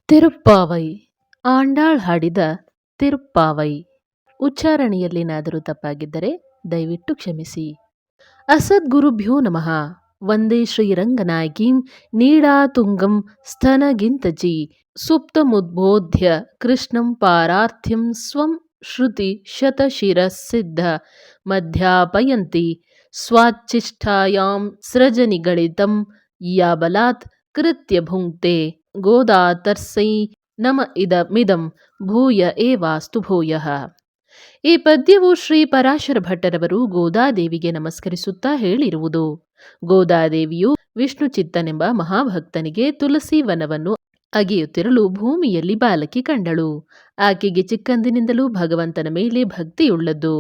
ತಿರುಪ್ಪಾವೈ. ಆಂಡಾಳ್ ಹಾಡಿದ ತಿರುಪ್ಪಾವೈ. ಉಚ್ಚಾರಣೆಯಲ್ಲೇನಾದರೂ ತಪ್ಪಾಗಿದ್ದರೆ ದಯವಿಟ್ಟು ಕ್ಷಮಿಸಿ. ಅಸದ್ಗುರುಭ್ಯೋ ನಮಃ. ವಂದೇ ಶ್ರೀರಂಗನಾಯಕೀಂ ನೀಡಾತುಂಗಂ ಸ್ತನಗಿಂತಜಿ ಸುಪ್ತಮುದ್ಬೋಧ್ಯ ಕೃಷ್ಣಂ ಪಾರಾರ್ಥ್ಯಂ ಸ್ವಂ ಶ್ರುತಿ ಶತಶಿರಸಿದ್ಧ ಮಧ್ಯಾಪಯಂತಿ ಸ್ವಾಚ್ಛಿಷ್ಟಾಯಾಂ ಸೃಜನಿಗಳಿತಂ ಯಾಬಲಾತ್ ಕೃತ್ಯ ಭುಂಕ್ತೆ ಗೋದಾ ತರ್ಸೈ ನಮ ಇದಮಿದಂ ಭೂಯ ಏವಾಸ್ತು ಭೂಯಃ. ಈ ಪದ್ಯವು ಶ್ರೀ ಪರಾಶರ ಭಟ್ಟರವರು ಗೋದಾದೇವಿಗೆ ನಮಸ್ಕರಿಸುತ್ತಾ ಹೇಳಿರುವುದು. ಗೋದಾದೇವಿಯು ವಿಷ್ಣು ಚಿತ್ತನೆಂಬ ಮಹಾಭಕ್ತನಿಗೆ ತುಳಸಿ ವನವನ್ನು ಅಗೆಯುತ್ತಿರಲು ಭೂಮಿಯಲ್ಲಿ ಬಾಲಕಿ ಕಂಡಳು. ಆಕೆಗೆ ಚಿಕ್ಕಂದಿನಿಂದಲೂ ಭಗವಂತನ ಮೇಲೆ ಭಕ್ತಿಯುಳ್ಳದ್ದು.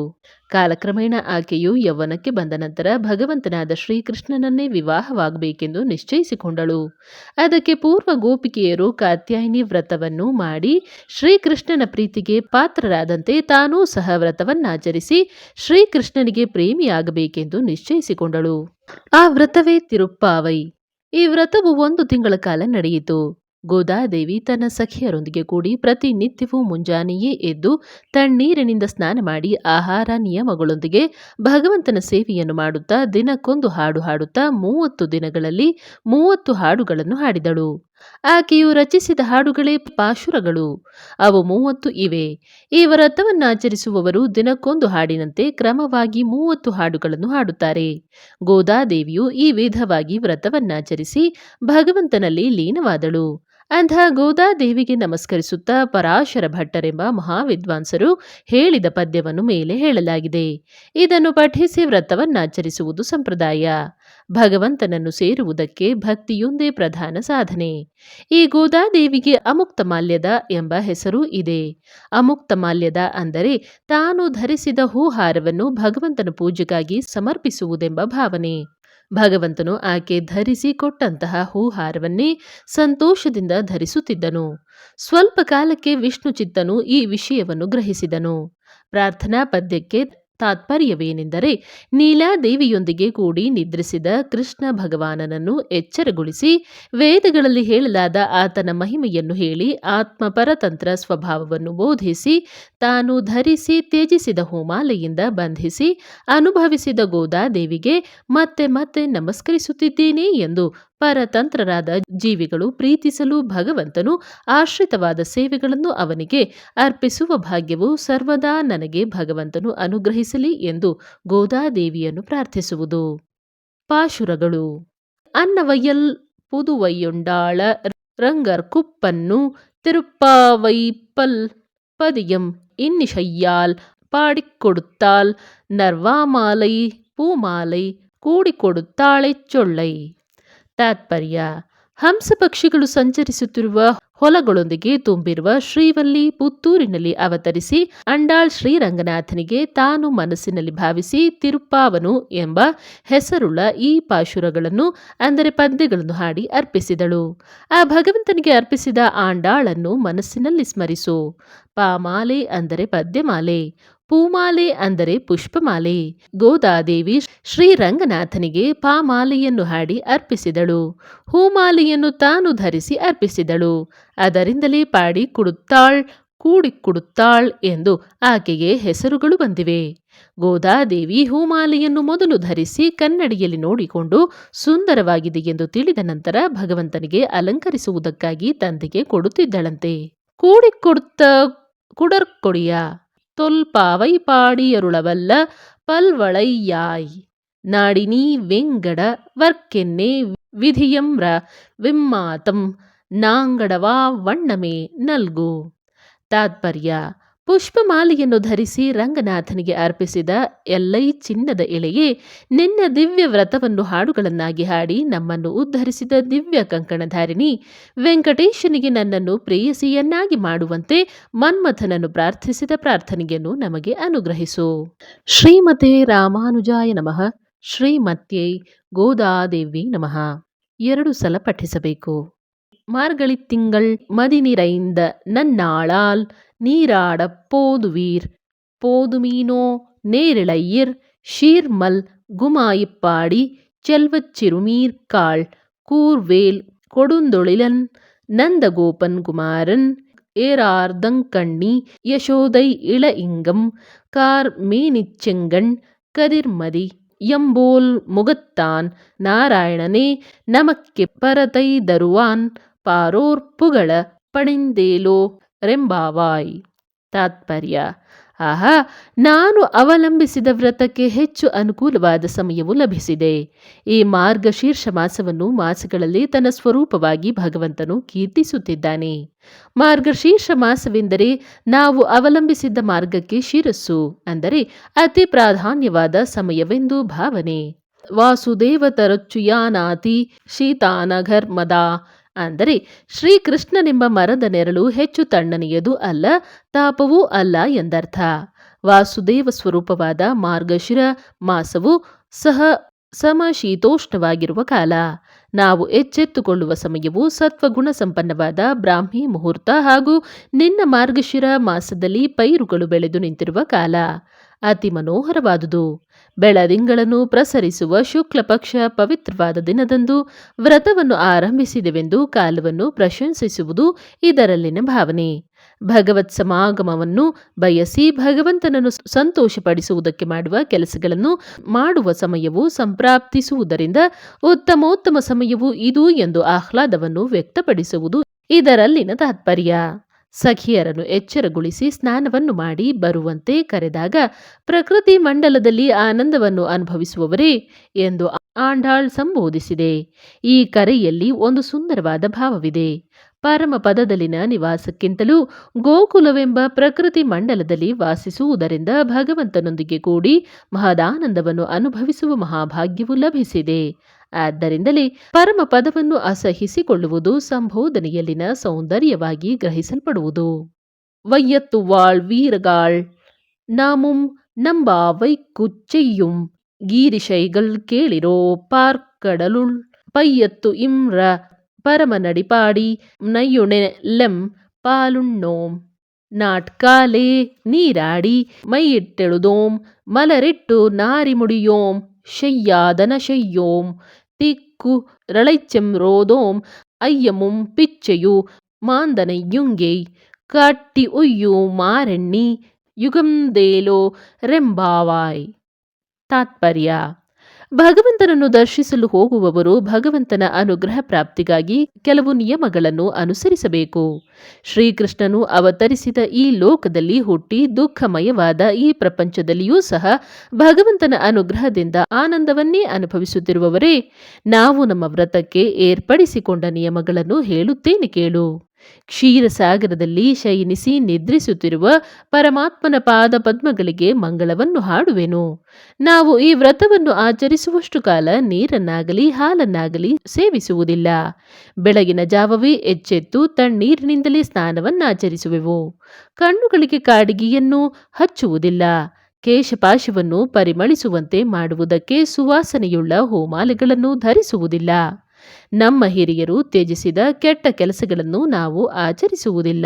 ಕಾಲಕ್ರಮೇಣ ಆಕೆಯು ಯೌವನಕ್ಕೆ ಬಂದ ನಂತರ ಭಗವಂತನಾದ ಶ್ರೀಕೃಷ್ಣನನ್ನೇ ವಿವಾಹವಾಗಬೇಕೆಂದು ನಿಶ್ಚಯಿಸಿಕೊಂಡಳು. ಅದಕ್ಕೆ ಪೂರ್ವ ಗೋಪಿಕೆಯರು ಕಾತ್ಯಾಯಿನಿ ವ್ರತವನ್ನು ಮಾಡಿ ಶ್ರೀಕೃಷ್ಣನ ಪ್ರೀತಿಗೆ ಪಾತ್ರರಾದಂತೆ ತಾನೂ ಸಹ ವ್ರತವನ್ನಾಚರಿಸಿ ಶ್ರೀಕೃಷ್ಣನಿಗೆ ಪ್ರೇಮಿಯಾಗಬೇಕೆಂದು ನಿಶ್ಚಯಿಸಿಕೊಂಡಳು. ಆ ವ್ರತವೇ ತಿರುಪ್ಪಾವೈ. ಈ ವ್ರತವು 1 ತಿಂಗಳ ಕಾಲ ನಡೆಯಿತು. ಗೋದಾದೇವಿ ತನ್ನ ಸಖಿಯರೊಂದಿಗೆ ಕೂಡಿ ಪ್ರತಿನಿತ್ಯವೂ ಮುಂಜಾನೆಯೇ ಎದ್ದು ತಣ್ಣೀರಿನಿಂದ ಸ್ನಾನ ಮಾಡಿ ಆಹಾರ ನಿಯಮಗಳೊಂದಿಗೆ ಭಗವಂತನ ಸೇವೆಯನ್ನು ಮಾಡುತ್ತಾ ದಿನಕ್ಕೊಂದು ಹಾಡು ಹಾಡುತ್ತಾ 30 ದಿನಗಳಲ್ಲಿ 30 ಹಾಡುಗಳನ್ನು ಹಾಡಿದಳು. ಆಕೆಯು ರಚಿಸಿದ ಹಾಡುಗಳೇ ಪಾಶುರಗಳು. ಅವು 30 ಇವೆ. ಈ ವ್ರತವನ್ನಾಚರಿಸುವವರು ದಿನಕ್ಕೊಂದು ಹಾಡಿನಂತೆ ಕ್ರಮವಾಗಿ 30 ಹಾಡುಗಳನ್ನು ಹಾಡುತ್ತಾರೆ. ಗೋದಾದೇವಿಯು ಈ ವಿಧವಾಗಿ ವ್ರತವನ್ನಾಚರಿಸಿ ಭಗವಂತನಲ್ಲಿ ಲೀನವಾದಳು. ಅಂಥ ಗೋದಾದೇವಿಗೆ ನಮಸ್ಕರಿಸುತ್ತಾ ಪರಾಶರ ಭಟ್ಟರೆಂಬ ಮಹಾವಿದ್ವಾಂಸರು ಹೇಳಿದ ಪದ್ಯವನ್ನು ಮೇಲೆ ಹೇಳಲಾಗಿದೆ. ಇದನ್ನು ಪಠಿಸಿ ವ್ರತವನ್ನಾಚರಿಸುವುದು ಸಂಪ್ರದಾಯ. ಭಗವಂತನನ್ನು ಸೇರುವುದಕ್ಕೆ ಭಕ್ತಿಯೊಂದೇ ಪ್ರಧಾನ ಸಾಧನೆ. ಈ ಗೋದಾದೇವಿಗೆ ಅಮುಕ್ತಮಾಲ್ಯದ ಎಂಬ ಹೆಸರೂ ಇದೆ. ಅಮುಕ್ತಮಾಲ್ಯದ ಅಂದರೆ ತಾನು ಧರಿಸಿದ ಹೂಹಾರವನ್ನು ಭಗವಂತನ ಪೂಜೆಗಾಗಿ ಸಮರ್ಪಿಸುವುದೆಂಬ ಭಾವನೆ. ಭಗವಂತನು ಆಕೆ ಧರಿಸಿ ಕೊಟ್ಟಂತಹ ಹೂಹಾರವನ್ನೇ ಸಂತೋಷದಿಂದ ಧರಿಸುತ್ತಿದ್ದನು. ಸ್ವಲ್ಪ ಕಾಲಕ್ಕೆ ವಿಷ್ಣು ಚಿತ್ತನು ಈ ವಿಷಯವನ್ನು ಗ್ರಹಿಸಿದನು. ಪ್ರಾರ್ಥನಾ ಪದ್ಯಕ್ಕೆ ತಾತ್ಪರ್ಯವೇನೆಂದರೆ, ನೀಲಾದೇವಿಯೊಂದಿಗೆ ಕೂಡಿ ನಿದ್ರಿಸಿದ ಕೃಷ್ಣ ಭಗವಾನನನ್ನು ಎಚ್ಚರಗೊಳಿಸಿ ವೇದಗಳಲ್ಲಿ ಹೇಳಲಾದ ಆತನ ಮಹಿಮೆಯನ್ನು ಹೇಳಿ ಆತ್ಮಪರತಂತ್ರ ಸ್ವಭಾವವನ್ನು ಬೋಧಿಸಿ ತಾನು ಧರಿಸಿ ತ್ಯಜಿಸಿದ ಹೋಮಾಲೆಯಿಂದ ಬಂಧಿಸಿ ಅನುಭವಿಸಿದ ಗೋದಾದೇವಿಗೆ ಮತ್ತೆ ಮತ್ತೆ ನಮಸ್ಕರಿಸುತ್ತಿದ್ದೇನೆ ಎಂದು ಪರತಂತ್ರರಾದ ಜೀವಿಗಳು ಪ್ರೀತಿಸಲು ಭಗವಂತನು ಆಶ್ರಿತವಾದ ಸೇವೆಗಳನ್ನು ಅವನಿಗೆ ಅರ್ಪಿಸುವ ಭಾಗ್ಯವು ಸರ್ವದಾ ನನಗೆ ಭಗವಂತನು ಅನುಗ್ರಹಿಸಲಿ ಎಂದು ಗೋದಾದೇವಿಯನ್ನು ಪ್ರಾರ್ಥಿಸುವುದು. ಪಾಶುರಗಳು. ಅನ್ನವಯ್ಯಲ್ ಪುದುವೈಯೊಂಡಾಳ ರಂಗರ್ ಕುಪ್ಪನ್ನು ತಿರುಪ್ಪಾವೈಪಲ್ பதியம் இன்னிசையால் பாடிக்கொடுத்தாள் நர்வாமாலை பூமாலை ಕೂಡಿಕೊಡುತ್ತಾಳೆಚ್ ಚೊಳ್ಳೈ. ತಾತ್ಪರ್ಯ: ಹಂಸ ಪಕ್ಷಿಗಳು ಸಂಚರಿಸುತ್ತಿರುವ ಹೊಲಗಳೊಂದಿಗೆ ತುಂಬಿರುವ ಶ್ರೀವಲ್ಲಿ ಪುತ್ತೂರಿನಲ್ಲಿ ಅವತರಿಸಿ ಅಂಡಾಳ್ ಶ್ರೀರಂಗನಾಥನಿಗೆ ತಾನು ಮನಸ್ಸಿನಲ್ಲಿ ಭಾವಿಸಿ ತಿರುಪ್ಪಾವನು ಎಂಬ ಹೆಸರುಳ್ಳ ಈ ಪಾಶುರಗಳನ್ನು ಅಂದರೆ ಪದ್ಯಗಳನ್ನು ಹಾಡಿ ಅರ್ಪಿಸಿದಳು. ಆ ಭಗವಂತನಿಗೆ ಅರ್ಪಿಸಿದ ಆಂಡಾಳನ್ನು ಮನಸ್ಸಿನಲ್ಲಿ ಸ್ಮರಿಸು. ಪಾಮಾಲೆ ಅಂದರೆ ಪದ್ಯಮಾಲೆ, ಪೂಮಾಲೆ ಅಂದರೆ ಪುಷ್ಪಮಾಲೆ. ಗೋದಾದೇವಿ ಶ್ರೀರಂಗನಾಥನಿಗೆ ಪಾಮಾಲೆಯನ್ನು ಹಾಡಿ ಅರ್ಪಿಸಿದಳು. ಹೂಮಾಲೆಯನ್ನು ತಾನು ಧರಿಸಿ ಅರ್ಪಿಸಿದಳು. ಅದರಿಂದಲೇ ಪಾಡಿ ಕುಡುತ್ತಾಳ್, ಕೂಡಿಕೊಡುತ್ತಾಳ್ ಎಂದು ಆಕೆಗೆ ಹೆಸರುಗಳು ಬಂದಿವೆ. ಗೋದಾದೇವಿ ಹೂಮಾಲೆಯನ್ನು ಮೊದಲು ಧರಿಸಿ ಕನ್ನಡಿಯಲ್ಲಿ ನೋಡಿಕೊಂಡು ಸುಂದರವಾಗಿದೆ ಎಂದು ತಿಳಿದ ನಂತರ ಭಗವಂತನಿಗೆ ಅಲಂಕರಿಸುವುದಕ್ಕಾಗಿ ತಂದೆಗೆ ಕೊಡುತ್ತಿದ್ದಳಂತೆ. ಕೂಡಿಕೊಡುತ್ತ ಕುಡರ್ಕೊಡಿಯ தொல்பாவை பாடியருளவல்ல பல்வளையாய் நாடினீ வெங்கட வர்க்கென்னே விதியம்ர விம்ಮಾತಂ ನಾಂಗಡವಾ ವಣ್ಣಮೇ ನಲ್ಗು. ತಾತ್ಪರ್ಯ: ಪುಷ್ಪಮಾಲೆಯನ್ನು ಧರಿಸಿ ರಂಗನಾಥನಿಗೆ ಅರ್ಪಿಸಿದ ಎಲ್ಲೈ ಚಿನ್ನದ ಎಳೆಯೇ, ನಿನ್ನ ದಿವ್ಯ ವ್ರತವನ್ನು ಹಾಡುಗಳನ್ನಾಗಿ ಹಾಡಿ ನಮ್ಮನ್ನು ಉದ್ಧರಿಸಿದ ದಿವ್ಯ ಕಂಕಣಧಾರಿಣಿ ವೆಂಕಟೇಶನಿಗೆ ನನ್ನನ್ನು ಪ್ರೇಯಸಿಯನ್ನಾಗಿ ಮಾಡುವಂತೆ ಮನ್ಮಥನನ್ನು ಪ್ರಾರ್ಥಿಸಿದ ಪ್ರಾರ್ಥನೆಯನ್ನು ನಮಗೆ ಅನುಗ್ರಹಿಸು. ಶ್ರೀಮತೆ ರಾಮಾನುಜಾಯ ನಮಃ. ಶ್ರೀಮತ್ಯೈ ಗೋದಾದೇವಿ ನಮಃ. 2 ಸಲ ಪಠಿಸಬೇಕು. மார்கழி திங்கள் மதிநிறைந்த நன்னாளால் நீராடப் போதுவீர் போதுமீனோ நேரிழையிர் ஷீர்மல் குமாயிப்பாடி செல்வச் சிறுமீர்காள் கூர்வேல் கொடுந்தொழிலன் நந்தகோபன் குமாரன் ஏரார்தங்கண்ணி யசோதை இள இங்கம் கார் மேனிச்செங்கண் கதிர்மதி எம்போல் முகத்தான் நாராயணனே நமக்கே பரதை தருவான் ಪಾರೋರ್ ಪುಗಳ ಪಣಿಂದೇಲೋ ರೆಂಬಾವಾಯ್. ತಾತ್ಪರ್ಯ: ಆಹಾ, ನಾನು ಅವಲಂಬಿಸಿದ ವ್ರತಕ್ಕೆ ಹೆಚ್ಚು ಅನುಕೂಲವಾದ ಸಮಯವು ಲಭಿಸಿದೆ. ಈ ಮಾರ್ಗಶೀರ್ಷ ಮಾಸವನ್ನು ಮಾಸಗಳಲ್ಲಿ ತನ್ನ ಸ್ವರೂಪವಾಗಿ ಭಗವಂತನು ಕೀರ್ತಿಸುತ್ತಿದ್ದಾನೆ. ಮಾರ್ಗಶೀರ್ಷ ಮಾಸವೆಂದರೆ ನಾವು ಅವಲಂಬಿಸಿದ್ದ ಮಾರ್ಗಕ್ಕೆ ಶಿರಸ್ಸು, ಅಂದರೆ ಅತಿ ಪ್ರಾಧಾನ್ಯವಾದ ಸಮಯವೆಂದು ಭಾವನೆ. ವಾಸುದೇವ ತರಚ್ಚುಯಾನಾತಿ ಶೀತಾನಘರ್ಮದ, ಅಂದರೆ ಶ್ರೀಕೃಷ್ಣನೆಂಬ ಮರದ ನೆರಳು ಹೆಚ್ಚು ತಣ್ಣನೆಯದು ಅಲ್ಲ, ತಾಪವೂ ಅಲ್ಲ ಎಂದರ್ಥ. ವಾಸುದೇವ ಸ್ವರೂಪವಾದ ಮಾರ್ಗಶಿರ ಮಾಸವು ಸಮಶೀತೋಷ್ಣವಾಗಿರುವ ಕಾಲ. ನಾವು ಎಚ್ಚೆತ್ತುಕೊಳ್ಳುವ ಸಮಯವು ಸತ್ವಗುಣ ಸಂಪನ್ನವಾದ ಬ್ರಾಹ್ಮಿ ಮುಹೂರ್ತ ಹಾಗೂ ನಿನ್ನ ಮಾರ್ಗಶಿರ ಮಾಸದಲ್ಲಿ ಪೈರುಗಳು ಬೆಳೆದು ನಿಂತಿರುವ ಕಾಲ ಅತಿ ಮನೋಹರವಾದುದು. ಬೆಳದಿಂಗಳನ್ನು ಪ್ರಸರಿಸುವ ಶುಕ್ಲ ಪಕ್ಷ ಪವಿತ್ರವಾದ ದಿನದಂದು ವ್ರತವನ್ನು ಆರಂಭಿಸಿದೆವೆಂದು ಕಾಲವನ್ನು ಪ್ರಶಂಸಿಸುವುದು ಇದರಲ್ಲಿನ ಭಾವನೆ. ಭಗವತ್ ಸಮಾಗಮವನ್ನು ಬಯಸಿ ಭಗವಂತನನ್ನು ಸಂತೋಷಪಡಿಸುವುದಕ್ಕೆ ಮಾಡುವ ಕೆಲಸಗಳನ್ನು ಮಾಡುವ ಸಮಯವು ಸಂಪ್ರಾಪ್ತಿಸುವುದರಿಂದ ಉತ್ತಮೋತ್ತಮ ಸಮಯವು ಇದು ಎಂದು ಆಹ್ಲಾದವನ್ನು ವ್ಯಕ್ತಪಡಿಸುವುದು ಇದರಲ್ಲಿನ ತಾತ್ಪರ್ಯ. ಸಖಿಯರನ್ನು ಎಚ್ಚರಗೊಳಿಸಿ ಸ್ನಾನವನ್ನು ಮಾಡಿ ಬರುವಂತೆ ಕರೆದಾಗ ಪ್ರಕೃತಿ ಮಂಡಲದಲ್ಲಿ ಆನಂದವನ್ನು ಅನುಭವಿಸುವವರೇ ಎಂದು ಆಂಡಾಳ್ ಸಂಬೋಧಿಸಿದೆ. ಈ ಕರೆಯಲ್ಲಿ ಒಂದು ಸುಂದರವಾದ ಭಾವವಿದೆ. ಪರಮ ಪದದಲ್ಲಿನ ನಿವಾಸಕ್ಕಿಂತಲೂ ಗೋಕುಲವೆಂಬ ಪ್ರಕೃತಿ ಮಂಡಲದಲ್ಲಿ ವಾಸಿಸುವುದರಿಂದ ಭಗವಂತನೊಂದಿಗೆ ಕೂಡಿ ಮಹದಾನಂದವನ್ನು ಅನುಭವಿಸುವ ಮಹಾಭಾಗ್ಯವು ಲಭಿಸಿದೆ. ಆದ್ದರಿಂದಲೇ ಪರಮ ಪದವನ್ನು ಅಸಹಿಸಿಕೊಳ್ಳುವುದು ಸಂಬೋಧನೆಯಲ್ಲಿನ ಸೌಂದರ್ಯವಾಗಿ ಗ್ರಹಿಸಲ್ಪಡುವುದು. ವೈಯತ್ತು ವಾಳ್ ವೀರಗಾಳ್ ನಾಮುಂ ನಂಬಾವೈ ಕುಚ್ಚೆಯ್ಯುಂ ಗೀರಿಶೈಗಳ್ ಕೇಳಿರೋ ಪಾರ್ಕಡಲುಳ್ ಪೈಯತ್ತು ಇಮ್ರ ಪರಮ ನಡಿಪಾಡಿ ನಯ್ಯುಣೆಲ್ಲೆಂ ಪಾಲುಣ್ಣೋಂ ನಾಟ್ಕಾಲೇ ನೀರಾಡಿ ಮೈಯಿಟ್ಟೆಳುದೋಂ ಮಲರಿಟ್ಟು ನಾರಿ ಮುಡಿಯೋಂ ಶಯ್ಯಾದನ ಶಯ್ಯೋಂ திக்கு ரளைச்செம்ரோதோம் ஐயமும் பிச்சையு மாந்தனையுங்கை காட்டி உய்யு ಮಾರೆಣ್ಣಿ ಯುಗಂದೇಲೋ ರೆಂಬಾವಾಯ್. ತಾತ್ಪರ್ಯ: ಭಗವಂತನನ್ನು ದರ್ಶಿಸಲು ಹೋಗುವವರು ಭಗವಂತನ ಅನುಗ್ರಹ ಪ್ರಾಪ್ತಿಗಾಗಿ ಕೆಲವು ನಿಯಮಗಳನ್ನು ಅನುಸರಿಸಬೇಕು. ಶ್ರೀಕೃಷ್ಣನು ಅವತರಿಸಿದ ಈ ಲೋಕದಲ್ಲಿ ಹುಟ್ಟಿ ದುಃಖಮಯವಾದ ಈ ಪ್ರಪಂಚದಲ್ಲಿಯೂ ಸಹ ಭಗವಂತನ ಅನುಗ್ರಹದಿಂದ ಆನಂದವನ್ನೇ ಅನುಭವಿಸುತ್ತಿರುವವರೇ, ನಾವು ನಮ್ಮ ವ್ರತಕ್ಕೆ ಏರ್ಪಡಿಸಿಕೊಂಡ ನಿಯಮಗಳನ್ನು ಹೇಳುತ್ತೇನೆ ಕೇಳು. ಕ್ಷೀರಸಾಗರದಲ್ಲಿ ಶಯನಿಸಿ ನಿದ್ರಿಸುತ್ತಿರುವ ಪರಮಾತ್ಮನ ಪಾದ ಪದ್ಮಗಳಿಗೆ ಮಂಗಳವನ್ನು ಹಾಡುವೆನು. ನಾವು ಈ ವ್ರತವನ್ನು ಆಚರಿಸುವಷ್ಟು ಕಾಲ ನೀರನ್ನಾಗಲಿ ಹಾಲನ್ನಾಗಲಿ ಸೇವಿಸುವುದಿಲ್ಲ. ಬೆಳಗಿನ ಜಾವವೇ ಎಚ್ಚೆತ್ತು ತಣ್ಣೀರಿನಿಂದಲೇ ಸ್ನಾನವನ್ನಾಚರಿಸುವೆವು. ಕಣ್ಣುಗಳಿಗೆ ಕಾಡಿಗೆಯನ್ನು ಹಚ್ಚುವುದಿಲ್ಲ. ಕೇಶಪಾಶವನ್ನು ಪರಿಮಳಿಸುವಂತೆ ಮಾಡುವುದಕ್ಕೆ ಸುವಾಸನೆಯುಳ್ಳ ಹೋಮಾಲೆಗಳನ್ನು ಧರಿಸುವುದಿಲ್ಲ. ನಮ್ಮ ಹಿರಿಯರು ತ್ಯಜಿಸಿದ ಕೆಟ್ಟ ಕೆಲಸಗಳನ್ನು ನಾವು ಆಚರಿಸುವುದಿಲ್ಲ.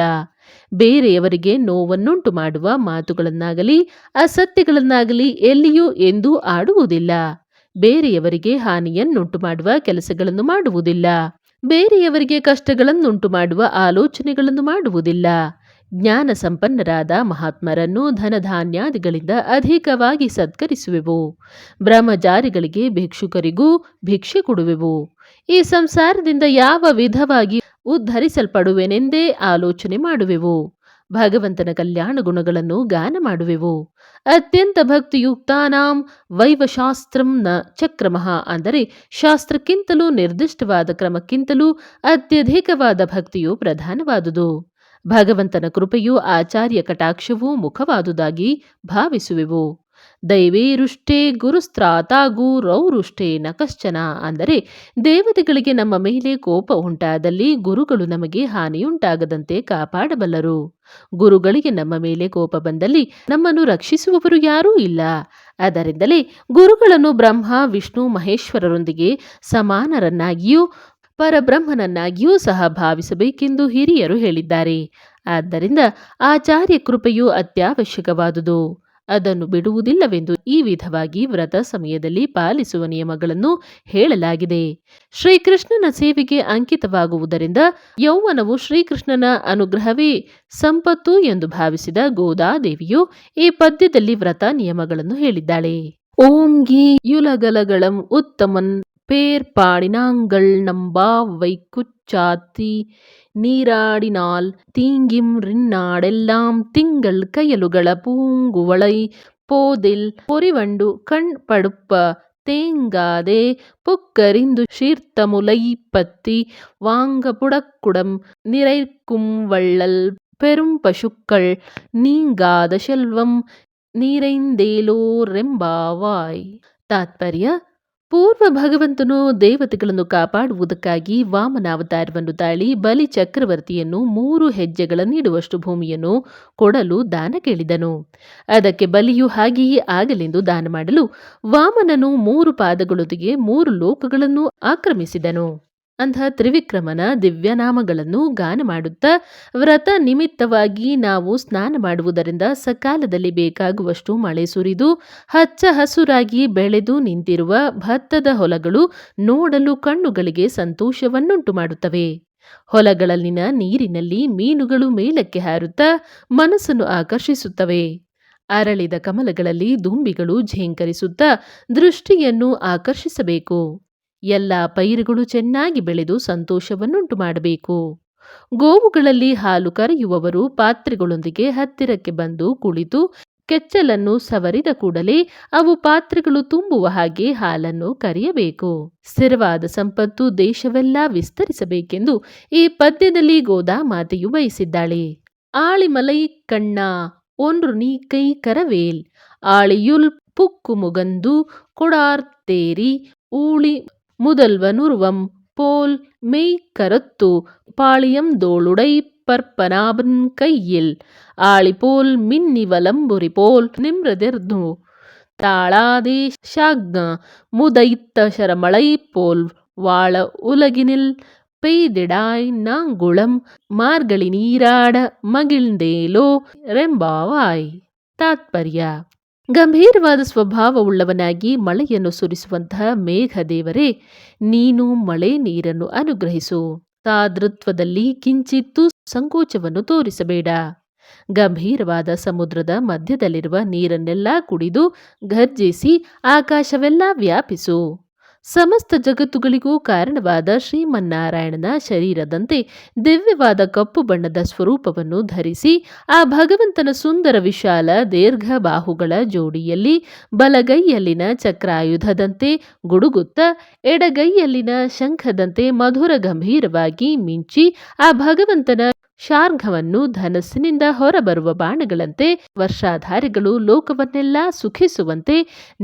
ಬೇರೆಯವರಿಗೆ ನೋವನ್ನುಂಟು ಮಾಡುವ ಮಾತುಗಳನ್ನಾಗಲಿ ಅಸತ್ಯಗಳನ್ನಾಗಲಿ ಎಲ್ಲಿಯೂ ಎಂದೂ ಆಡುವುದಿಲ್ಲ. ಬೇರೆಯವರಿಗೆ ಹಾನಿಯನ್ನುಂಟು ಮಾಡುವ ಕೆಲಸಗಳನ್ನು ಮಾಡುವುದಿಲ್ಲ. ಬೇರೆಯವರಿಗೆ ಕಷ್ಟಗಳನ್ನುಂಟು ಮಾಡುವ ಆಲೋಚನೆಗಳನ್ನು ಮಾಡುವುದಿಲ್ಲ. ಜ್ಞಾನ ಸಂಪನ್ನರಾದ ಮಹಾತ್ಮರನ್ನು ಧನಧಾನ್ಯಾದಿಗಳಿಂದ ಅಧಿಕವಾಗಿ ಸತ್ಕರಿಸುವೆವು. ಬ್ರಹ್ಮಚಾರಿಗಳಿಗೆ ಭಿಕ್ಷುಕರಿಗೂ ಭಿಕ್ಷೆ ಕೊಡುವೆವು. ಈ ಸಂಸಾರದಿಂದ ಯಾವ ವಿಧವಾಗಿ ಉದ್ಧರಿಸಲ್ಪಡುವೆನೆಂದೇ ಆಲೋಚನೆ ಮಾಡುವೆವು. ಭಗವಂತನ ಕಲ್ಯಾಣ ಗುಣಗಳನ್ನು ಗಾನ ಮಾಡುವೆವು. ಅತ್ಯಂತ ಭಕ್ತಿಯುಕ್ತಾನಾಂ ವೈವಶಾಸ್ತ್ರಂ ನ ಚಕ್ರಮಃ, ಅಂದರೆ ಶಾಸ್ತ್ರಕ್ಕಿಂತಲೂ ನಿರ್ದಿಷ್ಟವಾದ ಕ್ರಮಕ್ಕಿಂತಲೂ ಅತ್ಯಧಿಕವಾದ ಭಕ್ತಿಯು ಪ್ರಧಾನವಾದುದು. ಭಗವಂತನ ಕೃಪೆಯು ಆಚಾರ್ಯ ಕಟಾಕ್ಷವೂ ಮುಖವಾದುದಾಗಿ ಭಾವಿಸುವೆವು. ದೈವೇರುಷ್ಟೇ ಗುರುಸ್ತ್ರಾತಾಗೂ ರೌರುಷ್ಟೇ ನ ಕಶ್ಚನ, ಅಂದರೆ ದೇವತೆಗಳಿಗೆ ನಮ್ಮ ಮೇಲೆ ಕೋಪ ಉಂಟಾದಲ್ಲಿ ಗುರುಗಳು ನಮಗೆ ಹಾನಿಯುಂಟಾಗದಂತೆ ಕಾಪಾಡಬಲ್ಲರು. ಗುರುಗಳಿಗೆ ನಮ್ಮ ಮೇಲೆ ಕೋಪ ಬಂದಲ್ಲಿ ನಮ್ಮನ್ನು ರಕ್ಷಿಸುವವರು ಯಾರೂ ಇಲ್ಲ. ಅದರಿಂದಲೇ ಗುರುಗಳನ್ನು ಬ್ರಹ್ಮ ವಿಷ್ಣು ಮಹೇಶ್ವರರೊಂದಿಗೆ ಸಮಾನರನ್ನಾಗಿಯೂ ಪರಬ್ರಹ್ಮನನ್ನಾಗಿಯೂ ಸಹ ಭಾವಿಸಬೇಕೆಂದು ಹಿರಿಯರು ಹೇಳಿದ್ದಾರೆ. ಆದ್ದರಿಂದ ಆಚಾರ್ಯ ಕೃಪೆಯು ಅತ್ಯವಶ್ಯಕವಾದುದು. ಅದನ್ನು ಬಿಡುವುದಿಲ್ಲವೆಂದು ಈ ವಿಧವಾಗಿ ವ್ರತ ಸಮಯದಲ್ಲಿ ಪಾಲಿಸುವ ನಿಯಮಗಳನ್ನು ಹೇಳಲಾಗಿದೆ. ಶ್ರೀಕೃಷ್ಣನ ಸೇವೆಗೆ ಅಂಕಿತವಾಗುವುದರಿಂದ ಯೌವನವು ಶ್ರೀಕೃಷ್ಣನ ಅನುಗ್ರಹವೇ ಸಂಪತ್ತು ಎಂದು ಭಾವಿಸಿದ ಗೋದಾದೇವಿಯು ಈ ಪದ್ಯದಲ್ಲಿ ವ್ರತ ನಿಯಮಗಳನ್ನು ಹೇಳಿದ್ದಾಳೆ. ಓಂ ಗೀ ಯುಲಗಲಗಳಂ ಉತ್ತಮನ್ பேர்பாடினாங்கள் நம்பாவை குச்சாத்தி நீராடினால் தீங்கிம் ரின்னாடெல்லாம் திங்கள் கயலுகள பூங்குவளை போதில் பொறிவண்டு கண் படுப்ப தேங்காதே புக்கரிந்து சீர்த்தமுலை பத்தி வாங்க புடக்குடம் நிறைக்கும் வள்ளல் பெரும் பசுக்கள் நீங்காத செல்வಂ ನೀರೈಂದೇಲೋರೆಂಬಾವಾಯ್. ತಾತ್ಪರ್ಯ: ಪೂರ್ವ ಭಗವಂತನು ದೇವತೆಗಳನ್ನು ಕಾಪಾಡುವುದಕ್ಕಾಗಿ ವಾಮನಾವತಾರವನ್ನು ತಾಳಿ ಬಲಿ ಚಕ್ರವರ್ತಿಯನ್ನು 3 ಹೆಜ್ಜೆಗಳನ್ನಿಡುವಷ್ಟು ಭೂಮಿಯನ್ನು ಕೊಡಲು ದಾನ ಕೇಳಿದನು. ಅದಕ್ಕೆ ಬಲಿಯು ಹಾಗೆಯೇ ಆಗಲೆಂದು ದಾನ ಮಾಡಲು ವಾಮನನು 3 ಪಾದಗಳೊಂದಿಗೆ 3 ಲೋಕಗಳನ್ನು ಆಕ್ರಮಿಸಿದನು. ಅಂಥ ತ್ರಿವಿಕ್ರಮನ ದಿವ್ಯನಾಮಗಳನ್ನು ಗಾನ ಮಾಡುತ್ತಾ ವ್ರತ ನಿಮಿತ್ತವಾಗಿ ನಾವು ಸ್ನಾನ ಮಾಡುವುದರಿಂದ ಸಕಾಲದಲ್ಲಿ ಬೇಕಾಗುವಷ್ಟು ಮಳೆ ಸುರಿದು ಹಚ್ಚ ಹಸುರಾಗಿ ಬೆಳೆದು ನಿಂತಿರುವ ಭತ್ತದ ಹೊಲಗಳು ನೋಡಲು ಕಣ್ಣುಗಳಿಗೆ ಸಂತೋಷವನ್ನುಂಟು ಮಾಡುತ್ತವೆ. ಹೊಲಗಳಲ್ಲಿನ ನೀರಿನಲ್ಲಿ ಮೀನುಗಳು ಮೇಲಕ್ಕೆ ಹಾರುತ್ತಾ ಮನಸ್ಸನ್ನು ಆಕರ್ಷಿಸುತ್ತವೆ. ಅರಳಿದ ಕಮಲಗಳಲ್ಲಿ ದುಂಬಿಗಳು ಝೇಂಕರಿಸುತ್ತಾ ದೃಷ್ಟಿಯನ್ನು ಆಕರ್ಷಿಸಬೇಕು. ಎಲ್ಲ ಪೈರುಗಳು ಚೆನ್ನಾಗಿ ಬೆಳೆದು ಸಂತೋಷವನ್ನುಂಟು ಮಾಡಬೇಕು. ಗೋವುಗಳಲ್ಲಿ ಹಾಲು ಕರೆಯುವವರು ಪಾತ್ರೆಗಳೊಂದಿಗೆ ಹತ್ತಿರಕ್ಕೆ ಬಂದು ಕುಳಿತು ಕೆಚ್ಚಲನ್ನು ಸವರಿದ ಕೂಡಲೇ ಅವು ಪಾತ್ರೆಗಳು ತುಂಬುವ ಹಾಗೆ ಹಾಲನ್ನು ಕರೆಯಬೇಕು. ಸ್ಥಿರವಾದ ಸಂಪತ್ತು ದೇಶವೆಲ್ಲ ವಿಸ್ತರಿಸಬೇಕೆಂದು ಈ ಪದ್ಯದಲ್ಲಿ ಗೋದಾಮಾತೆಯು ಬಯಸಿದ್ದಾಳೆ. ಆಳಿಮಲೈ ಕಣ್ಣ ஒன்று நீ கை கரவேல் ஆழியுள் புக்கு முகந்து கொடார்த்தேரி ஊழி முதல்வனுருவம் போல் மெய் கரத்து பாளியம் தோளுடை பற்பனாபன் கையில் ஆழிபோல் மின்னி வலம்புரி போல் நிம்ரதிர்ந்து தாளாதே ஷாக்ன முதைத்த ಶರಮಳೈ போல் வாழ உலகினில் பெய்திடாய் நாங்குளம் ಮಾರ್ಗಳಿ ನೀರಾಡ ಮಗಿಳ್ದೇಲೋ ರೆಂಬಾವಾಯ್. ತಾತ್ಪರ್ಯ: ಗಂಭೀರವಾದ ಸ್ವಭಾವವುಳ್ಳವನಾಗಿ ಮಳೆಯನ್ನು ಸುರಿಸುವಂತಹ ಮೇಘದೇವರೇ, ನೀನು ಮಳೆ ನೀರನ್ನು ಅನುಗ್ರಹಿಸು. ತಾದೃತ್ವದಲ್ಲಿ ಕಿಂಚಿತ್ತೂ ಸಂಕೋಚವನ್ನು ತೋರಿಸಬೇಡ. ಗಂಭೀರವಾದ ಸಮುದ್ರದ ಮಧ್ಯದಲ್ಲಿರುವ ನೀರನ್ನೆಲ್ಲ ಕುಡಿದು ಘರ್ಜಿಸಿ ಆಕಾಶವೆಲ್ಲ ವ್ಯಾಪಿಸು. ಸಮಸ್ತ ಜಗತ್ತುಗಳಿಗೂ ಕಾರಣವಾದ ಶ್ರೀಮನ್ನಾರಾಯಣನ ಶರೀರದಂತೆ ದಿವ್ಯವಾದ ಕಪ್ಪು ಬಣ್ಣದ ಸ್ವರೂಪವನ್ನು ಧರಿಸಿ ಆ ಭಗವಂತನ ಸುಂದರ ವಿಶಾಲ ದೀರ್ಘ ಬಾಹುಗಳ ಜೋಡಿಯಲ್ಲಿ ಬಲಗೈಯಲ್ಲಿನ ಚಕ್ರಾಯುಧದಂತೆ ಗುಡುಗುತ್ತ ಎಡಗೈಯಲ್ಲಿನ ಶಂಖದಂತೆ ಮಧುರ ಗಂಭೀರವಾಗಿ ಮಿಂಚಿ ಆ ಭಗವಂತನ ಶಾರ್ಘವನ್ನು ಧನಸ್ಸಿನಿಂದ ಹೊರಬರುವ ಬಾಣಗಳಂತೆ ವರ್ಷಾಧಾರಿಗಳು ಲೋಕವನ್ನೆಲ್ಲ ಸುಖಿಸುವಂತೆ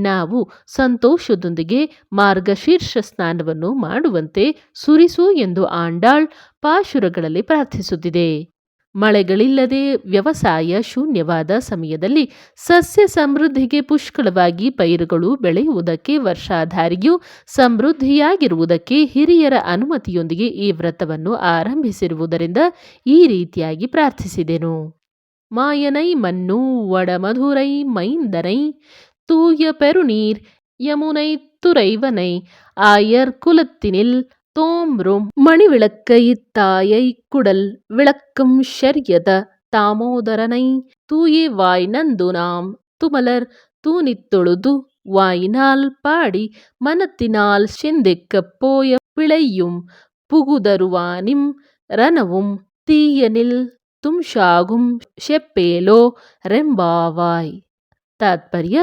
ನಾವು ಸಂತೋಷದೊಂದಿಗೆ ಮಾರ್ಗಶೀರ್ಷ ಸ್ನಾನವನ್ನು ಮಾಡುವಂತೆ ಸುರಿಸು ಎಂದು ಆಂಡಾಳ್ ಪಾಶುರಗಳಲ್ಲಿ ಪ್ರಾರ್ಥಿಸುತ್ತಿದೆ. ಮಳೆಗಳಿಲ್ಲದೆ ವ್ಯವಸಾಯ ಶೂನ್ಯವಾದ ಸಮಯದಲ್ಲಿ ಸಸ್ಯ ಸಮೃದ್ಧಿಗೆ ಪುಷ್ಕಳವಾಗಿ ಪೈರುಗಳು ಬೆಳೆಯುವುದಕ್ಕೆ ವರ್ಷಾಧಾರಿಯು ಸಮೃದ್ಧಿಯಾಗಿರುವುದಕ್ಕೆ ಹಿರಿಯರ ಅನುಮತಿಯೊಂದಿಗೆ ಈ ವ್ರತವನ್ನು ಆರಂಭಿಸಿರುವುದರಿಂದ ಈ ರೀತಿಯಾಗಿ ಪ್ರಾರ್ಥಿಸಿದೆನು. ಮಾಯನೈ ಮನ್ನು ವಡಮಧುರೈ ಮೈಂದನೈ தூய பெருநீர் யமுனை துறைவனை ஆயர் குலத்தினில் தோம்ரும் மணிவிளக்கை தாயை குடல் விளக்கும் ஷரியத தாமோதரனை தூயே வாய் நந்து நாம் துமலர் தூணித்தொழுது வாயினால் பாடி மனத்தினால் சிந்திக்கப் போய பிழையும் புகுதருவானிம் ரணவும் ತೀಯನಿಲ್ ತುಂಶಾಗುಂ ಶೆಪ್ಪೇಲೋ ರೆಂಬಾವಾಯ್. ತಾತ್ಪರ್ಯ: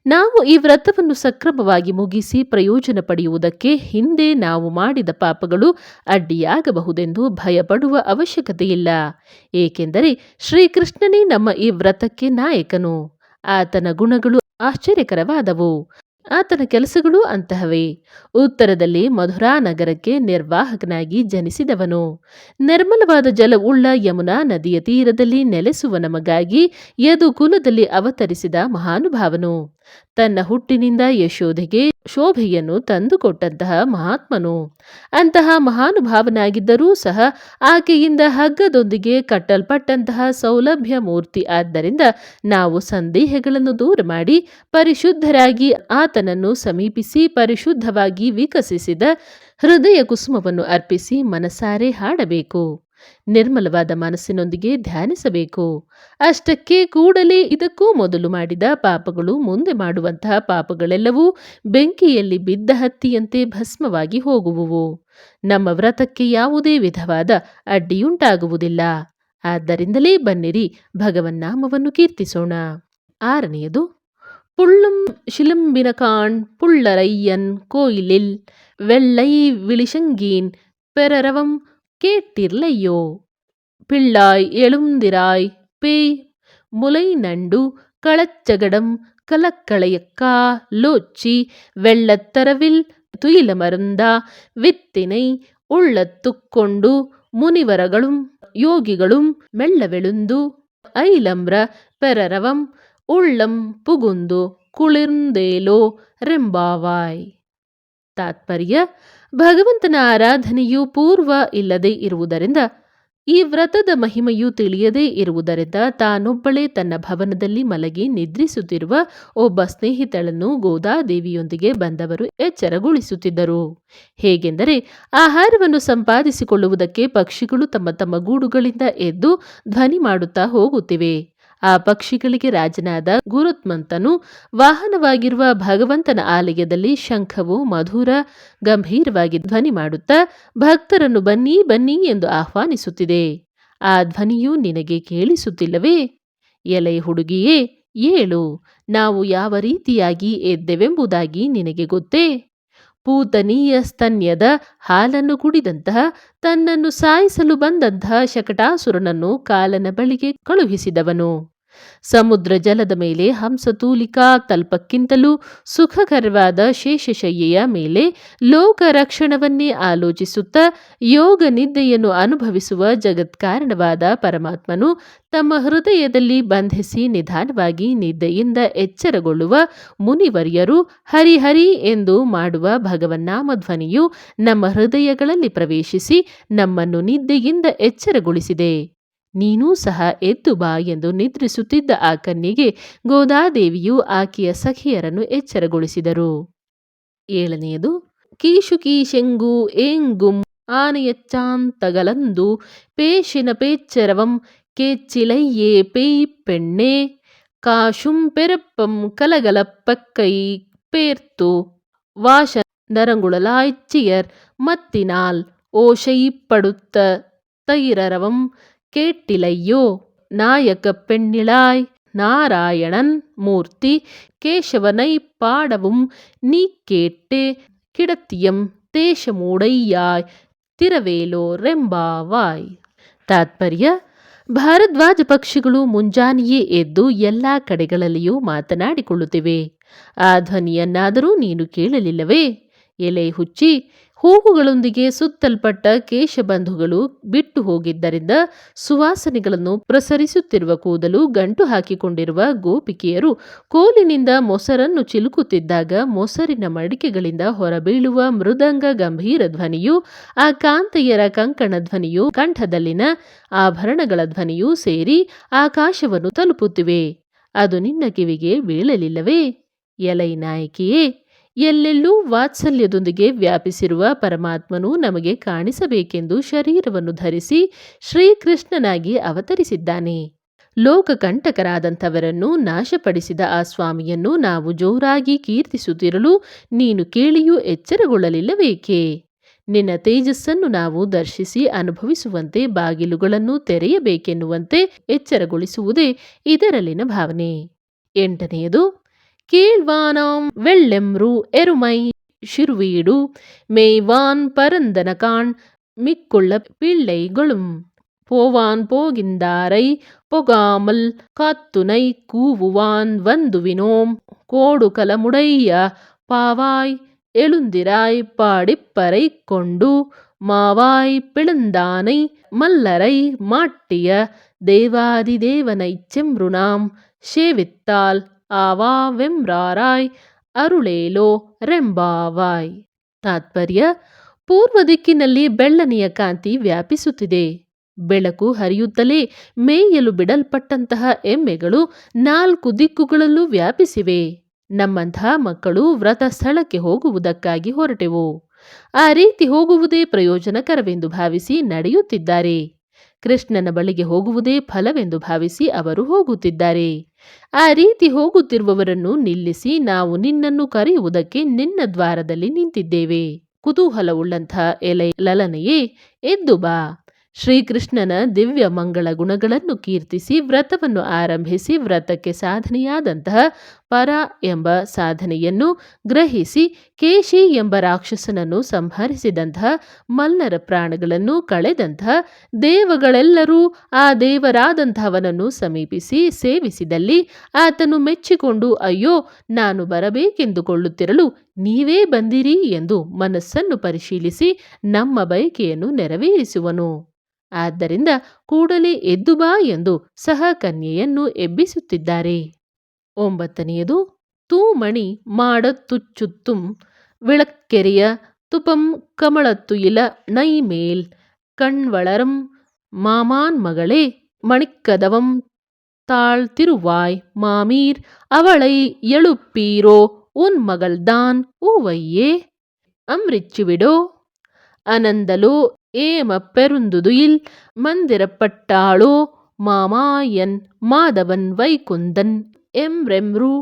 ನಾವು ಈ ವ್ರತವನ್ನು ಸಕ್ರಮವಾಗಿ ಮುಗಿಸಿ ಪ್ರಯೋಜನ ಪಡೆಯುವುದಕ್ಕೆ ಹಿಂದೆ ನಾವು ಮಾಡಿದ ಪಾಪಗಳು ಅಡ್ಡಿಯಾಗಬಹುದೆಂದು ಭಯಪಡುವ ಅವಶ್ಯಕತೆಯಿಲ್ಲ. ಏಕೆಂದರೆ ಶ್ರೀಕೃಷ್ಣನೇ ನಮ್ಮ ಈ ವ್ರತಕ್ಕೆ ನಾಯಕನು. ಆತನ ಗುಣಗಳು ಆಶ್ಚರ್ಯಕರವಾದವು. ಆತನ ಕೆಲಸಗಳೂ ಅಂತಹವೇ. ಉತ್ತರದಲ್ಲಿ ಮಧುರಾ ನಗರಕ್ಕೆ ನಿರ್ವಾಹಕನಾಗಿ ಜನಿಸಿದವನು. ನಿರ್ಮಲವಾದ ಜಲವುಳ್ಳ ಯಮುನಾ ನದಿಯ ತೀರದಲ್ಲಿ ನೆಲೆಸುವ ನಮಗಾಗಿ ಯದುಕುಲದಲ್ಲಿ ಅವತರಿಸಿದ ಮಹಾನುಭಾವನು. ತನ್ನ ಹುಟ್ಟಿನಿಂದ ಯಶೋಧೆಗೆ ಶೋಭೆಯನ್ನು ತಂದುಕೊಟ್ಟಂತಹ ಮಹಾತ್ಮನು. ಅಂತಹ ಮಹಾನುಭಾವನಾಗಿದ್ದರೂ ಸಹ ಆಕೆಯಿಂದ ಹಗ್ಗದೊಂದಿಗೆ ಕಟ್ಟಲ್ಪಟ್ಟಂತಹ ಸೌಲಭ್ಯ ಮೂರ್ತಿ. ಆದ್ದರಿಂದ ನಾವು ಸಂದೇಹಗಳನ್ನು ದೂರ ಮಾಡಿ ಪರಿಶುದ್ಧರಾಗಿ ಆತನನ್ನು ಸಮೀಪಿಸಿ ಪರಿಶುದ್ಧವಾಗಿ ವಿಕಸಿಸಿದ ಹೃದಯ ಕುಸುಮವನ್ನು ಅರ್ಪಿಸಿ ಮನಸಾರೆ ಹಾಡಬೇಕು. ನಿರ್ಮಲವಾದ ಮನಸ್ಸಿನೊಂದಿಗೆ ಧ್ಯಾನಿಸಬೇಕು. ಅಷ್ಟಕ್ಕೆ ಕೂಡಲೇ ಇದಕ್ಕೂ ಮೊದಲು ಮಾಡಿದ ಪಾಪಗಳು ಮುಂದೆ ಮಾಡುವಂತಹ ಪಾಪಗಳೆಲ್ಲವೂ ಬೆಂಕಿಯಲ್ಲಿ ಬಿದ್ದ ಹತ್ತಿಯಂತೆ ಭಸ್ಮವಾಗಿ ಹೋಗುವುವು. ನಮ್ಮ ವ್ರತಕ್ಕೆ ಯಾವುದೇ ವಿಧವಾದ ಅಡ್ಡಿಯುಂಟಾಗುವುದಿಲ್ಲ. ಆದ್ದರಿಂದಲೇ ಬನ್ನಿರಿ, ಭಗವನ್ನಾಮವನ್ನು ಕೀರ್ತಿಸೋಣ. ಆರನೆಯದು, புள்ளும் சிலும்பினகாண் புள்ளரையன் கோயிலில் வெள்ளை விழிசங்கீன் பெறரவம் கேட்டிர்லையோ பிள்ளாய் எழுந்திராய் பேய் முலை நண்டு களச்சகடம் கலக்களையக்கா லோச்சி வெள்ளத்தரவில் துயில மருந்தா வித்தினை உள்ளத்துக்கொண்டு முனிவரகளும் ಯೋಗಿಗಳು ಮೆಳ್ಳವೆಳುಂದು ಐಲಮ್ರ ಪೆರರವಂ ಉಳ್ಳಂ ಪುಗುಂದು ಕುಳಿರ್ಂದೇಲೋ ರೆಂಬಾವಾಯ್. ತಾತ್ಪರ್ಯ: ಭಗವಂತನ ಆರಾಧನೆಯು ಪೂರ್ವ ಇಲ್ಲದೆ ಇರುವುದರಿಂದ, ಈ ವ್ರತದ ಮಹಿಮೆಯು ತಿಳಿಯದೇ ಇರುವುದರಿಂದ ತಾನೊಬ್ಬಳೇ ತನ್ನ ಭವನದಲ್ಲಿ ಮಲಗಿ ನಿದ್ರಿಸುತ್ತಿರುವ ಒಬ್ಬ ಸ್ನೇಹಿತಳನ್ನು ಗೋದಾದೇವಿಯೊಂದಿಗೆ ಬಂದವರು ಎಚ್ಚರಗೊಳಿಸುತ್ತಿದ್ದರು. ಹೇಗೆಂದರೆ, ಆಹಾರವನ್ನು ಸಂಪಾದಿಸಿಕೊಳ್ಳುವುದಕ್ಕೆ ಪಕ್ಷಿಗಳು ತಮ್ಮ ತಮ್ಮ ಗೂಡುಗಳಿಂದ ಎದ್ದು ಧ್ವನಿ ಮಾಡುತ್ತಾ ಹೋಗುತ್ತಿವೆ. ಆ ಪಕ್ಷಿಗಳಿಗೆ ರಾಜನಾದ ಗುರುತ್ಮಂತನು ವಾಹನವಾಗಿರುವ ಭಗವಂತನ ಆಲಯದಲ್ಲಿ ಶಂಖವು ಮಧುರ ಗಂಭೀರವಾಗಿ ಧ್ವನಿ ಮಾಡುತ್ತಾ ಭಕ್ತರನ್ನು ಬನ್ನಿ ಬನ್ನಿ ಎಂದು ಆಹ್ವಾನಿಸುತ್ತಿದೆ. ಆ ಧ್ವನಿಯು ನಿನಗೆ ಕೇಳಿಸುತ್ತಿಲ್ಲವೇ? ಎಲೆ ಹುಡುಗಿಯೇ, ಏಳು, ನಾವು ಯಾವ ರೀತಿಯಾಗಿ ಎದ್ದೆವೆಂಬುದಾಗಿ ನಿನಗೆ ಗೊತ್ತೇ? ಪೂತನೀಯ ಸ್ತನ್ಯದ ಹಾಲನ್ನು ಕುಡಿದಂತಹ, ತನ್ನನ್ನು ಸಾಯಿಸಲು ಬಂದಂತಹ ಶಕಟಾಸುರನನ್ನು ಕಾಲನ ಬಳಿಗೆ ಕಳುಹಿಸಿದವನು. ಸಮುದ್ರ ಜಲದ ಮೇಲೆ ಹಂಸತೂಲಿಕಾ ತಲ್ಪಕ್ಕಿಂತಲೂ ಸುಖಕರವಾದ ಶೇಷಶಯ್ಯೆಯ ಮೇಲೆ ಲೋಕ ರಕ್ಷಣವನ್ನೇ ಆಲೋಚಿಸುತ್ತಾ ಯೋಗ ನಿದ್ದೆಯನ್ನು ಅನುಭವಿಸುವ ಜಗತ್ಕಾರಣವಾದ ಪರಮಾತ್ಮನು ತಮ್ಮ ಹೃದಯದಲ್ಲಿ ಬಂಧಿಸಿ ನಿಧಾನವಾಗಿ ನಿದ್ದೆಯಿಂದ ಎಚ್ಚರಗೊಳ್ಳುವ ಮುನಿವರ್ಯರು ಹರಿಹರಿ ಎಂದು ಮಾಡುವ ಭಗವನ್ನಾಮ ಧ್ವನಿಯು ನಮ್ಮ ಹೃದಯಗಳಲ್ಲಿ ಪ್ರವೇಶಿಸಿ ನಮ್ಮನ್ನು ನಿದ್ದೆಯಿಂದ ಎಚ್ಚರಗೊಳಿಸಿದೆ. ನೀನೂ ಸಹ ಎದ್ದು ಬಾ ಎಂದು ನಿದ್ರಿಸುತ್ತಿದ್ದ ಆ ಕನ್ಯೆಗೆ ಗೋದಾದೇವಿಯು ಆಕೆಯ ಸಖಿಯರನ್ನು ಎಚ್ಚರಗೊಳಿಸಿದರು. ಏಳನೆಯದು, ಕೀಶುಕೀಶೆಂಗು ಏಂಗುಂ ಆನೆಯಚ್ಚಾಂತಗಲಂದು ಪೇಶಿನ ಪೇಚ್ಚರವಂ ಕೇಚ್ಚಿಲಯ್ಯೇ பேய் பெண்ணே காஷும் பெருப்பம் கலகலப்பக்கை பேர்த்து வாச நரங்குழலாய்ச்சியர் மத்தினால் ஓசைப்படுத்த தைரரவம் கேட்டிலையோ நாயಕ பெண்ணிளாய் நாராயணன் மூர்த்தி கேசவனை பாடவும் நீ கேட்டே கிடத்தியம் ದೇಶಮೂಡಯ್ಯಾಯ್ ತಿರವೇಲೋ ರೆಂಬಾವಾಯ್. ತಾತ್ಪರ್ಯ: ಭಾರದ್ವಾಜ ಪಕ್ಷಿಗಳು ಮುಂಜಾನೆಯೇ ಎದ್ದು ಎಲ್ಲ ಕಡೆಗಳಲ್ಲಿಯೂ ಮಾತನಾಡಿಕೊಳ್ಳುತ್ತಿವೆ. ಆ ಧ್ವನಿಯನ್ನಾದರೂ ನೀನು ಕೇಳಲಿಲ್ಲವೇ? ಎಲೆ ಹುಚ್ಚಿ, ಹೂವುಗಳೊಂದಿಗೆ ಸುತ್ತಲ್ಪಟ್ಟ ಕೇಶಬಂಧುಗಳು ಬಿಟ್ಟು ಹೋಗಿದ್ದರಿಂದ ಸುವಾಸನೆಗಳನ್ನು ಪ್ರಸರಿಸುತ್ತಿರುವ ಕೂದಲು ಗಂಟು ಹಾಕಿಕೊಂಡಿರುವ ಗೋಪಿಕೆಯರು ಕೋಲಿನಿಂದ ಮೊಸರನ್ನು ಚಿಲುಕುತ್ತಿದ್ದಾಗ ಮೊಸರಿನ ಮಡಿಕೆಗಳಿಂದ ಹೊರಬೀಳುವ ಮೃದಂಗ ಗಂಭೀರ ಧ್ವನಿಯು, ಆ ಕಾಂತೆಯರ ಕಂಕಣ ಧ್ವನಿಯು, ಕಂಠದಲ್ಲಿನ ಆಭರಣಗಳ ಧ್ವನಿಯೂ ಸೇರಿ ಆಕಾಶವನ್ನು ತಲುಪುತ್ತಿವೆ. ಅದು ನಿನ್ನ ಕಿವಿಗೆ ಬೀಳಲಿಲ್ಲವೇ? ಎಲೈ ನಾಯಕಿಯೇ, ಎಲ್ಲೆಲ್ಲೂ ವಾತ್ಸಲ್ಯದೊಂದಿಗೆ ವ್ಯಾಪಿಸಿರುವ ಪರಮಾತ್ಮನು ನಮಗೆ ಕಾಣಿಸಬೇಕೆಂದು ಶರೀರವನ್ನು ಧರಿಸಿ ಶ್ರೀಕೃಷ್ಣನಾಗಿ ಅವತರಿಸಿದ್ದಾನೆ. ಲೋಕಕಂಟಕರಾದಂಥವರನ್ನು ನಾಶಪಡಿಸಿದ ಆ ಸ್ವಾಮಿಯನ್ನು ನಾವು ಜೋರಾಗಿ ಕೀರ್ತಿಸುತ್ತಿರಲು ನೀನು ಕೇಳಿಯೂ ಎಚ್ಚರಗೊಳ್ಳಲಿಲ್ಲವೇಕೆ? ನಿನ್ನ ತೇಜಸ್ಸನ್ನು ನಾವು ದರ್ಶಿಸಿ ಅನುಭವಿಸುವಂತೆ ಬಾಗಿಲುಗಳನ್ನು ತೆರೆಯಬೇಕೆನ್ನುವಂತೆ ಎಚ್ಚರಗೊಳಿಸುವುದೇ ಇದರಲ್ಲಿನ ಭಾವನೆ. ಎಂಟನೆಯದು, கீழ்வானாம் வெள்ளெம்ரு எருமை சிறுவீடு மேய்வான் பரந்தனகான் மிக்குள்ள பிள்ளைகளும் போவான் போகின்றாரை பொகாமல் காத்துனை கூவுவான் வந்துவினோம் கோடு கலமுடைய பாவாய் எழுந்திராய் பாடிப்பறை கொண்டு மாவாய் பிளந்தானை மல்லரை மாட்டிய தேவாதிதேவனைச் செம்ருநாம் சேவித்தால் ஆவா வெம்ராராய் ಅರುಳೇಲೋ ರೆಂಬಾವಾಯ್. ತಾತ್ಪರ್ಯ: ಪೂರ್ವ ದಿಕ್ಕಿನಲ್ಲಿ ಬೆಳ್ಳನೆಯ ಕಾಂತಿ ವ್ಯಾಪಿಸುತ್ತಿದೆ. ಬೆಳಕು ಹರಿಯುತ್ತಲೇ ಮೇಯಲು ಬಿಡಲ್ಪಟ್ಟಂತಹ ಎಮ್ಮೆಗಳು 4 ದಿಕ್ಕುಗಳಲ್ಲೂ ವ್ಯಾಪಿಸಿವೆ. ನಮ್ಮಂತಹ ಮಕ್ಕಳು ವ್ರತ ಸ್ಥಳಕ್ಕೆ ಹೋಗುವುದಕ್ಕಾಗಿ ಹೊರಟೆವು. ಆ ರೀತಿ ಹೋಗುವುದೇ ಪ್ರಯೋಜನಕರವೆಂದು ಭಾವಿಸಿ ನಡೆಯುತ್ತಿದ್ದಾರೆ. ಕೃಷ್ಣನ ಬಳಿಗೆ ಹೋಗುವುದೇ ಫಲವೆಂದು ಭಾವಿಸಿ ಅವರು ಹೋಗುತ್ತಿದ್ದಾರೆ. ಆ ರೀತಿ ಹೋಗುತ್ತಿರುವವರನ್ನು ನಿಲ್ಲಿಸಿ, ನಾವು ನಿನ್ನನ್ನು ಕರೆಯುವುದಕ್ಕೆ ನಿನ್ನ ದ್ವಾರದಲ್ಲಿ ನಿಂತಿದ್ದೇವೆ. ಕುತೂಹಲವುಳ್ಳಂಥ ಎಲೆ ಲಲನೆಯೇ, ಎದ್ದು ಬಾ. ಶ್ರೀಕೃಷ್ಣನ ದಿವ್ಯ ಮಂಗಳ ಗುಣಗಳನ್ನು ಕೀರ್ತಿಸಿ ವ್ರತವನ್ನು ಆರಂಭಿಸಿ ವ್ರತಕ್ಕೆ ಸಾಧನೆಯಾದಂತಹ ಪರ ಎಂಬ ಸಾಧನೆಯನ್ನು ಗ್ರಹಿಸಿ ಕೇಶಿ ಎಂಬ ರಾಕ್ಷಸನನ್ನು ಸಂಹರಿಸಿದಂತಹ, ಮಲ್ಲರ ಪ್ರಾಣಗಳನ್ನು ಕಳೆದಂತಹ ದೇವಗಳೆಲ್ಲರೂ ಆ ದೇವರಾದಂತಹವನನ್ನು ಸಮೀಪಿಸಿ ಸೇವಿಸಿದಲ್ಲಿ ಆತನು ಮೆಚ್ಚಿಕೊಂಡು, ಅಯ್ಯೋ, ನಾನು ಬರಬೇಕೆಂದುಕೊಳ್ಳುತ್ತಿರಲು ನೀವೇ ಬಂದಿರಿ ಎಂದು ಮನಸ್ಸನ್ನು ಪರಿಶೀಲಿಸಿ ನಮ್ಮ ಬಯಕೆಯನ್ನು ನೆರವೇರಿಸುವನು. ಆದ್ದರಿಂದ ಕೂಡಲೇ ಎದ್ದು ಬಾ ಎಂದು ಸಹ ಕನ್ಯೆಯನ್ನು ಎಬ್ಬಿಸುತ್ತಿದ್ದಾರೆ. 9. ತೂಮಣಿ ಮಾಡತ್ತುಚ್ಚುತ್ತುಂ ವಿಳಕ್ಕೆರೆಯ ತುಪಂ ಕಮಳತ್ತು ಇಲ ನೈಮೇಲ್ ಕಣ್ವಳರಂ மாமான் மகளே மணிக்கதவம் தாழ்த்திருவாய் மாமீர் அவளை எழுப்பீரோ உன் மகள்தான் ஊவையே அம்ரிச்சுவிடோ அனந்தலோ ஏம பெருந்துதுயில் மந்திரப்பட்டாளோ மாமாயன் மாதவன் வைகுந்தன் எம்ரெம்ரு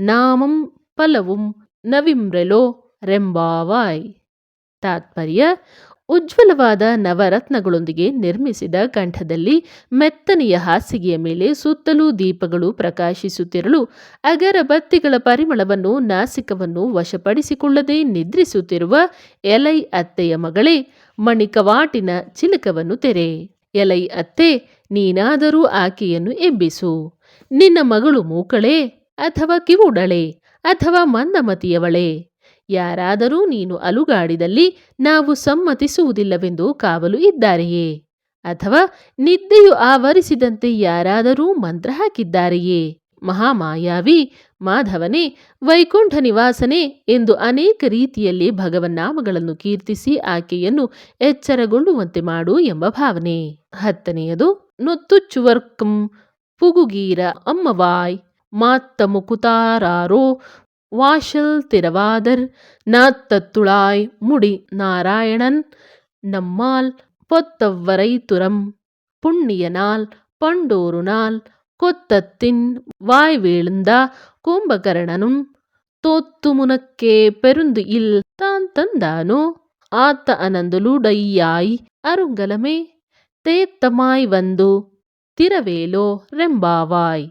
ನಾಮಂ ಫಲವುಂ ನವಿಮ್ರೆಲೋ ರೆಂಬಾವಾಯ್. ತಾತ್ಪರ್ಯ: ಉಜ್ವಲವಾದ ನವರತ್ನಗಳೊಂದಿಗೆ ನಿರ್ಮಿಸಿದ ಕಂಠದಲ್ಲಿ ಮೆತ್ತನೆಯ ಹಾಸಿಗೆಯ ಮೇಲೆ ಸುತ್ತಲೂ ದೀಪಗಳು ಪ್ರಕಾಶಿಸುತ್ತಿರಲು ಅಗರಬತ್ತಿಗಳ ಪರಿಮಳವನ್ನು ನಾಸಿಕವನ್ನು ವಶಪಡಿಸಿಕೊಳ್ಳದೆ ನಿದ್ರಿಸುತ್ತಿರುವ ಎಲೈ ಅತ್ತೆಯ ಮಗಳೇ, ಮಣಿಕವಾಟಿನ ಚಿಲಕವನ್ನು ತೆರೆ. ಎಲೈ ಅತ್ತೆ, ನೀನಾದರೂ ಆಕೆಯನ್ನು ಎಬ್ಬಿಸು. ನಿನ್ನ ಮಗಳು ಮೂಕಳೇ ಅಥವಾ ಕಿವುಡಳೆ ಅಥವಾ ಮಂದಮತಿಯವಳೇ? ಯಾರಾದರೂ ನೀನು ಅಲುಗಾಡಿದಲ್ಲಿ ನಾವು ಸಮ್ಮತಿಸುವುದಿಲ್ಲವೆಂದು ಕಾವಲು ಇದ್ದಾರೆಯೇ? ಅಥವಾ ನಿದ್ದೆಯು ಆವರಿಸಿದಂತೆ ಯಾರಾದರೂ ಮಂತ್ರ ಹಾಕಿದ್ದಾರೆಯೇ? ಮಹಾಮಾಯಾವಿ ಮಾಧವನೇ, ವೈಕುಂಠ ನಿವಾಸನೆ ಎಂದು ಅನೇಕ ರೀತಿಯಲ್ಲಿ ಭಗವನ್ನಾಮಗಳನ್ನು ಕೀರ್ತಿಸಿ ಆಕೆಯನ್ನು ಎಚ್ಚರಗೊಳ್ಳುವಂತೆ ಮಾಡು ಎಂಬ ಭಾವನೆ. 10. ನೊತ್ತುಚ್ಚುವರ್ಕಂ ಪುಗುಗೀರ ಅಮ್ಮವಾಯ್ ಮಾತ್ತ ಮುಕುತಾರಾರೋ வாஷல் திரவாதர் நாத்தத்துளாய் முடி நாராயணன் நம்மால் பொத்தவ்வரை துரம் புண்ணியனால் பண்டோருநாள் கொத்தத்தின் வாய் வீழ்ந்தா கும்பகர்ணனும் தோத்து முனக்கே பெருந்து இல் தான் தந்தானோ ஆத்த அனந்தலுடையாய் அருங்கலமே ತೇತ್ತಮಾಯ್ ವಂದು ತಿರವೇಲೋ ರೆಂಬಾವಾಯ್.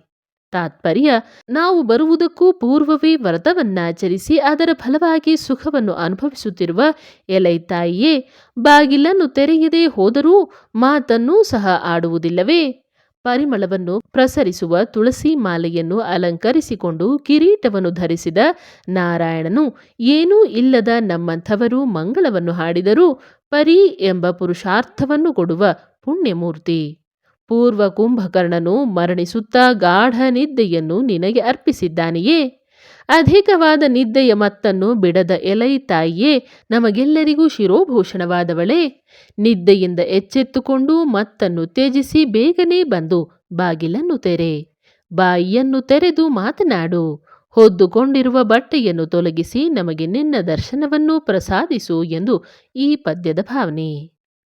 ತಾತ್ಪರ್ಯ: ನಾವು ಬರುವುದಕ್ಕೂ ಪೂರ್ವವೇ ವ್ರತವನ್ನಾಚರಿಸಿ ಅದರ ಫಲವಾಗಿ ಸುಖವನ್ನು ಅನುಭವಿಸುತ್ತಿರುವ ಎಲೈ ತಾಯಿಯೇ, ಬಾಗಿಲನ್ನು ತೆರೆಯದೇ ಹೋದರೂ ಮಾತನ್ನೂ ಸಹ ಆಡುವುದಿಲ್ಲವೇ? ಪರಿಮಳವನ್ನು ಪ್ರಸರಿಸುವ ತುಳಸಿ ಮಾಲೆಯನ್ನು ಅಲಂಕರಿಸಿಕೊಂಡು ಕಿರೀಟವನ್ನು ಧರಿಸಿದ ನಾರಾಯಣನು ಏನೂ ಇಲ್ಲದ ನಮ್ಮಂಥವರು ಮಂಗಳವನ್ನು ಹಾಡಿದರೂ ಪರಿ ಎಂಬ ಪುರುಷಾರ್ಥವನ್ನು ಕೊಡುವ ಪುಣ್ಯಮೂರ್ತಿ. ಪೂರ್ವ ಕುಂಭಕರ್ಣನು ಮರಣಿಸುತ್ತಾ ಗಾಢ ನಿದ್ದೆಯನ್ನು ನಿನಗೆ ಅರ್ಪಿಸಿದ್ದಾನೆಯೇ? ಅಧಿಕವಾದ ನಿದ್ದೆಯ ಮತ್ತನ್ನು ಬಿಡದ ಎಲೈ ತಾಯಿಯೇ, ನಮಗೆಲ್ಲರಿಗೂ ಶಿರೋಭೂಷಣವಾದವಳೇ, ನಿದ್ದೆಯಿಂದ ಎಚ್ಚೆತ್ತುಕೊಂಡು ಮತ್ತನ್ನು ತ್ಯಜಿಸಿ ಬೇಗನೆ ಬಂದು ಬಾಗಿಲನ್ನು ತೆರೆ. ಬಾಯಿಯನ್ನು ತೆರೆದು ಮಾತನಾಡು. ಹೊದ್ದುಕೊಂಡಿರುವ ಬಟ್ಟೆಯನ್ನು ತೊಲಗಿಸಿ ನಮಗೆ ನಿನ್ನ ದರ್ಶನವನ್ನು ಪ್ರಸಾದಿಸು ಎಂದು ಈ ಪದ್ಯದ ಭಾವನೆ.